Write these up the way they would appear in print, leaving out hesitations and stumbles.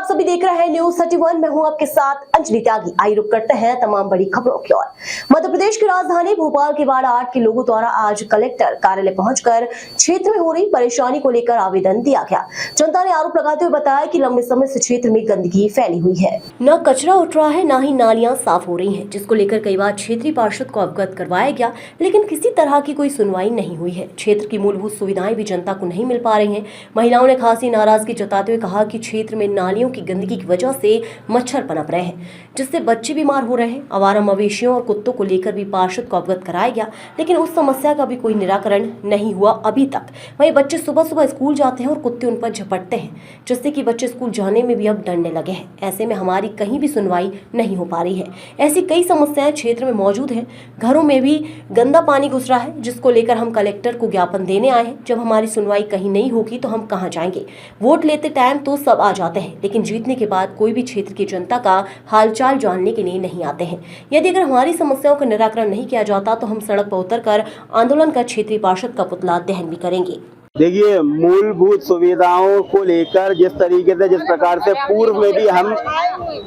सभी देख रहे हैं न्यूज 31। मैं हूं आपके साथ अंजलि त्यागी। आइए रुक करते हैं तमाम बड़ी खबरों की ओर। मध्य प्रदेश की राजधानी भोपाल के वार्ड 8 के लोगों द्वारा आज कलेक्टर कार्यालय पहुंचकर क्षेत्र में हो रही परेशानी को लेकर आवेदन दिया गया। जनता ने आरोप लगाते हुए बताया कि लंबे समय से क्षेत्र में गंदगी फैली हुई है, न कचरा उठ रहा है, न ही नालियां साफ हो रही हैं, जिसको लेकर कई बार क्षेत्रीय पार्षद को अवगत करवाया गया, लेकिन किसी तरह की कोई सुनवाई नहीं हुई है। क्षेत्र की मूलभूत सुविधाएं भी जनता को नहीं मिल पा रही हैं। महिलाओं ने खासी नाराजगी जताते हुए कहा कि क्षेत्र में नालियों की गंदगी की वजह से मच्छर पनप रहे हैं, जिससे बच्चे बीमार हो रहे हैं। आवारा मवेशियों और कुत्तों को लेकर भी पार्षद को अवगत कराया गया, लेकिन उस समस्या का भी कोई निराकरण नहीं हुआ अभी तक। वहीं बच्चे सुबह सुबह स्कूल जाते हैं और कुत्ते उन पर झपटते हैं, जिससे कि बच्चे स्कूल जाने में भी अब डरने लगे हैं। ऐसे में हमारी कहीं भी सुनवाई नहीं हो पा रही है। ऐसी कई समस्याएं क्षेत्र में मौजूद हैं। घरों में भी गंदा पानी घुस रहा है, जिसको लेकर हम कलेक्टर को ज्ञापन देने आए हैं। जब हमारी सुनवाई कहीं नहीं होगी तो हम कहां जाएंगे? वोट लेते टाइम तो सब आ जाते हैं, लेकिन जीतने के बाद कोई भी क्षेत्र की जनता का हालचाल जानने के लिए नहीं आते हैं। यदि अगर हमारी समस्याओं का निराकरण नहीं किया जाता तो हम सड़क पर उतरकर आंदोलन कर क्षेत्रीय पार्षद का पुतला दहन भी करेंगे। देखिए, मूलभूत सुविधाओं को लेकर जिस तरीके से, जिस प्रकार से पूर्व में भी हम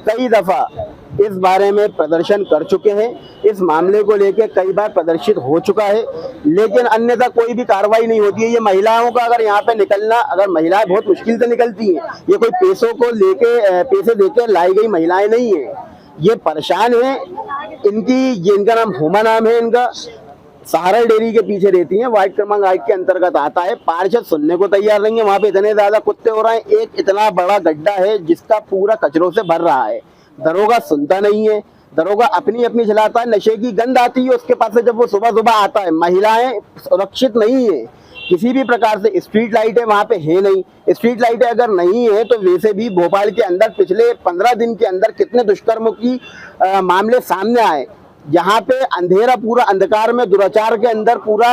कई दफा इस बारे में प्रदर्शन कर चुके हैं, इस मामले को लेकर कई बार प्रदर्शित हो चुका है, लेकिन अन्यथा कोई भी कार्रवाई नहीं होती है। ये महिलाओं का अगर यहाँ पे निकलना, अगर महिलाएं बहुत मुश्किल से निकलती हैं, ये कोई पैसों को लेके, पैसे देकर लाई गई महिलाएं नहीं है, ये परेशान है। इनका नाम हुमा नाम है, इनका सहारा डेयरी के पीछे रहती हैं, वार्ड क्रमांक 8 के अंतर्गत आता है। पार्षद सुनने को तैयार नहीं है। वहाँ पे इतने ज्यादा कुत्ते हो रहे हैं, एक इतना बड़ा गड्ढा है जिसका पूरा कचरों से भर रहा है। दरोगा सुनता नहीं है, दरोगा अपनी अपनी चलाता है। नशे की गंध आती है उसके पास से जब वो सुबह सुबह आता है। महिलाएं सुरक्षित नहीं है किसी भी प्रकार से। स्ट्रीट लाइटें वहाँ पे है नहीं। स्ट्रीट लाइटें अगर नहीं है तो वैसे भी भोपाल के अंदर पिछले 15 दिन के अंदर कितने दुष्कर्मों की मामले सामने आए, यहाँ पे अंधेरा, पूरा अंधकार में दुराचार के अंदर पूरा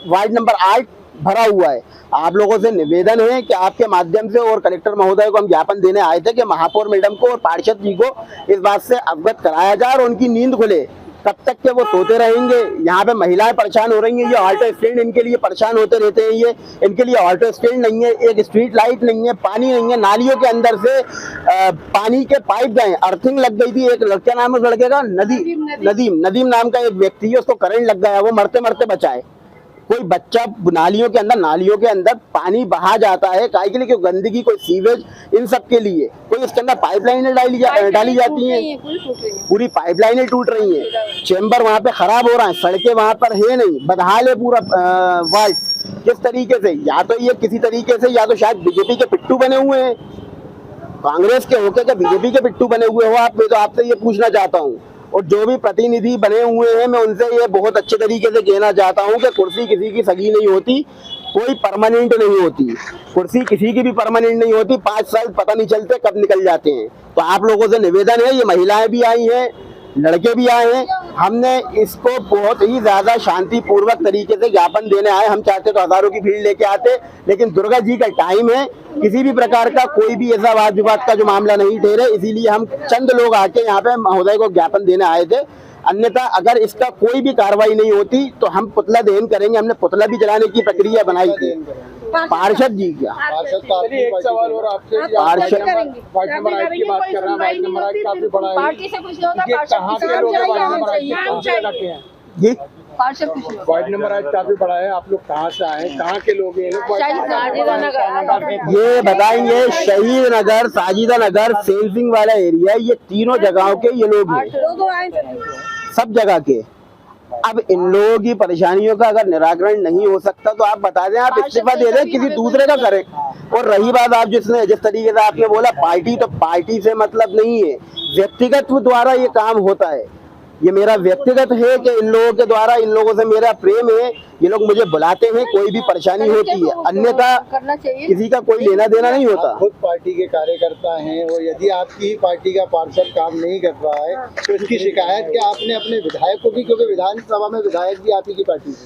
वार्ड नंबर 8 भरा हुआ है। आप लोगों से निवेदन है कि आपके माध्यम से, और कलेक्टर महोदय को हम ज्ञापन देने आए थे कि महापौर मैडम को और पार्षद जी को इस बात से अवगत कराया जाए और उनकी नींद खुले। कब तक के वो सोते रहेंगे? यहाँ पे महिलाएं परेशान हो रही हैं। ये ऑटो स्टैंड इनके लिए परेशान होते रहते हैं। ये इनके लिए ऑटो स्टैंड नहीं है, एक स्ट्रीट लाइट नहीं है, पानी नहीं है। नालियों के अंदर से पानी के पाइप गए, अर्थिंग लग गई थी। एक लड़का नाम है, उस लड़के का नदीम नाम का एक व्यक्ति है, उसको करंट लग गया, वो मरते मरते बचा है। कोई बच्चा नालियों के अंदर पानी बहा जाता है, काहे के लिए? क्यों? गंदगी, कोई सीवेज, इन सब के लिए। कोई इसके अंदर पाइपलाइनें डाली जाती हैं, पूरी पाइपलाइनें टूट रही हैं। चैम्बर वहाँ पे खराब हो रहा है, सड़कें वहाँ पर है नहीं, बदहाल है पूरा वार्ड। किस तरीके से, या तो ये किसी तरीके से, या तो शायद बीजेपी के पिट्टू बने हुए हैं, कांग्रेस के होके क्या बीजेपी के पिट्टू बने हुए हो आप? मैं तो आपसे ये पूछना चाहता हूँ। और जो भी प्रतिनिधि बने हुए हैं, मैं उनसे ये बहुत अच्छे तरीके से कहना चाहता हूं कि कुर्सी किसी की सगी नहीं होती, कोई परमानेंट नहीं होती। कुर्सी किसी की भी परमानेंट नहीं होती। 5 साल पता नहीं चलते कब निकल जाते हैं। तो आप लोगों से निवेदन है, ये महिलाएं भी आई हैं, लड़के भी आए हैं, हमने इसको बहुत ही ज्यादा शांतिपूर्वक तरीके से ज्ञापन देने आए। हम चाहते तो हजारों की भीड़ लेके आते, लेकिन दुर्गा जी का टाइम है, किसी भी प्रकार का कोई भी ऐसा वाद विवाद का जो मामला नहीं ठहरे, इसीलिए हम चंद लोग आके यहाँ पे महोदय को ज्ञापन देने आए थे। अन्यथा अगर इसका कोई भी कार्रवाई नहीं होती तो हम पुतला दहन करेंगे। हमने पुतला भी जलाने की प्रक्रिया बनाई थी पार्षद जी का। एक सवाल और आपसे, वार्ड नंबर 8 की बात कर रहे हैं। वार्ड नंबर 8 काफी बड़ा है, ये कहाँ के लोग हैं? वार्ड नंबर 8 के जी, वार्ड नंबर 8 काफी बड़ा है, आप लोग कहाँ से आए, कहाँ के लोग हैं? ये बताएंगे। शहीद नगर, साजिदा नगर, सेंसिंग वाला एरिया, ये तीनों जगहों के ये लोग हैं, सब जगह के। अब इन लोगों की परेशानियों का अगर निराकरण नहीं हो सकता तो आप बता दें, आप इस्तीफा दे दें, किसी दूसरे का करें। और रही बात, आप जिस तरीके से आपने बोला पार्टी, तो पार्टी से मतलब नहीं है, व्यक्तिगत द्वारा ये काम होता है। ये मेरा व्यक्तिगत है कि इन लोगों के द्वारा, इन लोगों से मेरा प्रेम है। ये लोग मुझे बुलाते हैं, कोई भी परेशानी होती है, अन्यथा किसी का कोई लेना देना नहीं होता। खुद पार्टी के कार्यकर्ता हैं, और यदि आपकी ही पार्टी का पार्षद काम नहीं कर रहा है तो इसकी शिकायत क्या आपने अपने विधायक को की? क्योंकि विधानसभा में विधायक भी आप ही की पार्टी से।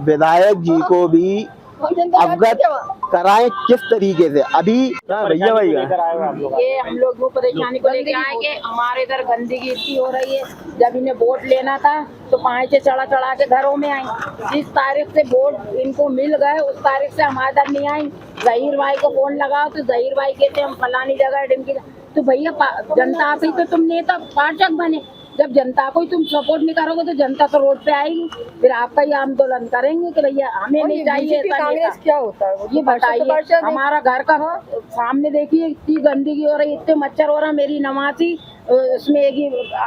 विधायक जी को भी अवगत कराएं किस तरीके से। अभी भैया भाई ये हम लोग वो परेशानी को लेके आए कि हमारे इधर गंदगी इतनी हो रही है। जब इन्हें वोट लेना था तो पाँचे चढ़ा चढ़ा के घरों में आई। जिस तारीख से वोट इनको मिल गए उस तारीख से हमारे इधर नहीं आई। जहीर भाई को फोन लगाओ तो जहीर भाई कहते हम फलानी जगह ढिमकी। तो भैया जनता से तो तुम नेता पार्षद बने, जब जनता को ही तुम सपोर्ट नहीं करोगे तो जनता तो रोड पे आएगी, फिर आपका ही आंदोलन करेंगे कि भैया हमें नहीं चाहिए ऐसा नेता। क्या होता है ये बताइए। हमारा घर का सामने देखिए इतनी गंदगी हो रही, इतने मच्छर हो रहा। मेरी नमाजी उसमें एक ही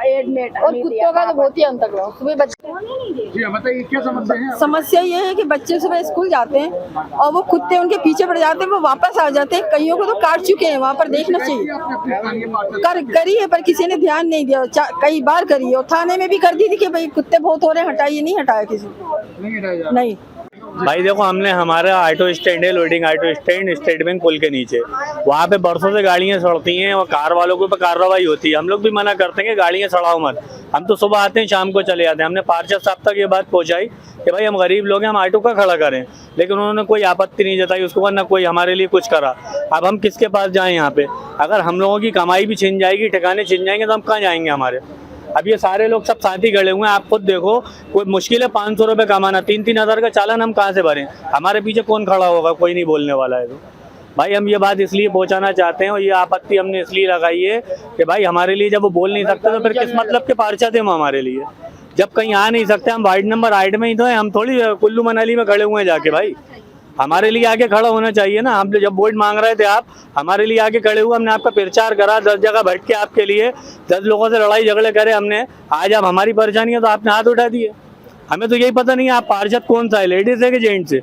एडमिट और कुत्तों का तो बहुत ही अंतर है। सुबह बच्चे जी बताइए क्या समस्या है? समस्या ये है कि बच्चे सुबह स्कूल जाते हैं और वो कुत्ते उनके पीछे पड़ जाते हैं, वो वापस आ जाते हैं। कईयों को तो काट चुके हैं, वहाँ पर देखना चाहिए। करी है पर किसी ने ध्यान नहीं दिया। कई बार करी है और थाने में भी कर दी थी कि भाई कुत्ते बहुत हो रहे हैं, हटाइए, नहीं हटाया किसी ने। नहीं भाई देखो, हमने हमारा ऑटो स्टैंड है, loading auto stand state bank पुल के नीचे, वहाँ पे बरसों से गाड़ियाँ सड़ती हैं और कार वालों के ऊपर कार्रवाई होती है। हम लोग भी मना करते हैं कि गाड़ियाँ सड़ाओ मत। हम तो सुबह आते हैं शाम को चले जाते हैं। हमने पार्षद साहब तक ये बात पहुँचाई कि भाई हम गरीब लोग हैं, हम ऑटो का खड़ा करें, लेकिन उन्होंने कोई आपत्ति नहीं जताई उसको, ना कोई हमारे लिए कुछ करा। अब हम किसके पास जाएँ यहाँ पे? अगर हम लोगों की कमाई भी छिन जाएगी, ठिकाने छिन जाएंगे तो हम कहाँ जाएंगे हमारे? अब ये सारे लोग सब साथी खड़े हुए हैं, आप खुद देखो, कोई मुश्किल है 500 रुपये कमाना, 3-3 हज़ार का चालान हम कहाँ से भरें? हमारे पीछे कौन खड़ा होगा? कोई नहीं बोलने वाला है। तो भाई हम ये बात इसलिए पहुंचाना चाहते हैं और ये आपत्ति हमने इसलिए लगाई है कि भाई हमारे लिए जब वो बोल नहीं सकते तो फिर किस मतलब के पार्षद हैं हमारे लिए? जब कहीं आ नहीं सकते, हम वार्ड नंबर 8 में ही तो हैं, हम थोड़ी कुल्लू मनाली में खड़े हुए हैं जाके। भाई हमारे लिए आगे खड़ा होना चाहिए ना। हम जब वोट मांग रहे थे आप हमारे लिए आगे खड़े हुए, हमने आपका प्रचार करा, 10 जगह बैठ के आपके लिए 10 लोगों से लड़ाई झगड़े करे हमने। आज आप हमारी परेशानी है तो आपने हाथ उठा दिए। हमें तो यही पता नहीं है आप पार्षद कौन सा है, लेडीज है कि जेंट्स है?